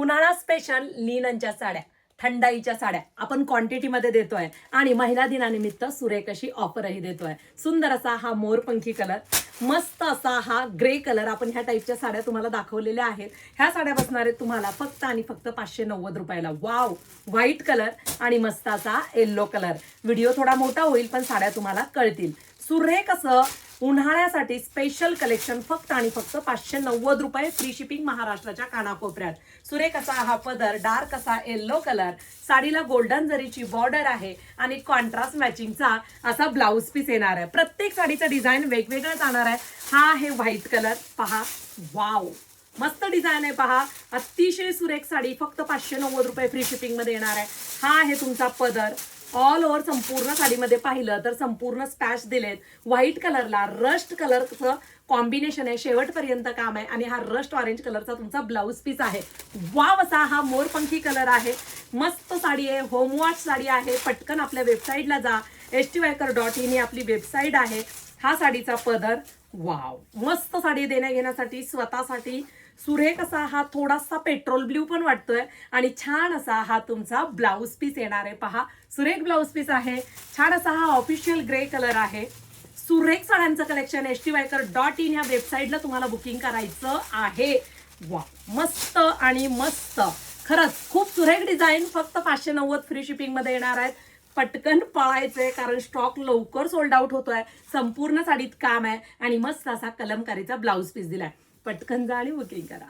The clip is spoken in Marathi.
उन्हाळा स्पेशल लिननच्या साड्या, थंडाईच्या साड्या आपण क्वांटिटीमध्ये देतोय आणि महिला दिनानिमित्त सुरेख अशी ऑफरही देतोय. सुंदर असा हा मोरपंखी कलर, मस्त असा हा ग्रे कलर आपण ह्या टाईपच्या साड्या तुम्हाला दाखवलेल्या आहेत. ह्या साड्या बसणार आहेत तुम्हाला फक्त आणि फक्त 590 रुपयाला. वाव, व्हाईट कलर आणि मस्त असा येल्लो कलर. व्हिडिओ थोडा मोठा होईल पण साड्या तुम्हाला कळतील. सुरेख असं उन्हाळ्यासाठी स्पेशल कलेक्शन फक्त आणि फक्त 590 रुपये, फ्री शिपिंग महाराष्ट्राच्या कानाकोपऱ्यात. सुरेख असा हा पदर, डार्क असा येल्लो कलर, साडीला गोल्डन जरीची बॉर्डर आहे आणि कॉन्ट्रास्ट मॅचिंगचा असा ब्लाउज पीस येणार आहे. प्रत्येक साडीचं डिझाईन वेगवेगळं जाणार आहे. हा आहे व्हाईट कलर, पहा वाव, मस्त डिझाईन आहे पहा. अतिशय सुरेख साडी फक्त 590 रुपये, फ्री शिपिंग मध्ये येणार आहे. हा आहे तुमचा पदर. ऑल ओव्हर संपूर्ण साडीमध्ये पाहिलं तर संपूर्ण स्पॅच दिलेत. व्हाईट कलरला रस्ट कलरचं कॉम्बिनेशन आहे, शेवटपर्यंत काम आहे आणि हा रस्ट ऑरेंज कलरचा तुमचा ब्लाउज पीस आहे. वाव असा हा मोरपंखी कलर आहे. मस्त साडी आहे, होमवॉश साडी आहे. पटकन आपल्या वेबसाईटला जा, htviker.in ही आपली वेबसाईट आहे. हा साडीचा पदर, वाव, मस्त साडी देण्या घेण्यासाठी स्वतःसाठी सुरेख असा हा थोडासा पेट्रोल ब्ल्यू पण वाटतोय आणि छान असा हा तुमचा ब्लाउज पीस येणार आहे. पहा, सुरेख ब्लाउज पीस आहे. छान असा हा ऑफिशियल ग्रे कलर आहे. सुरेख साड्यांचं कलेक्शन htviker.in ह्या वेबसाईटला तुम्हाला बुकिंग करायचं आहे. वा, मस्त आणि मस्त, खरंच खूप सुरेख डिझाईन फक्त 590 फ्री शिपिंग मध्ये येणार आहेत. पटकन पळायचंय कारण स्टॉक लवकर सोल्ड आउट होतोय. संपूर्ण साडीत काम आहे आणि मस्त असा कलमकारीचा ब्लाउज पीस दिलाय. पटकन जा आणि बुकिंग करा.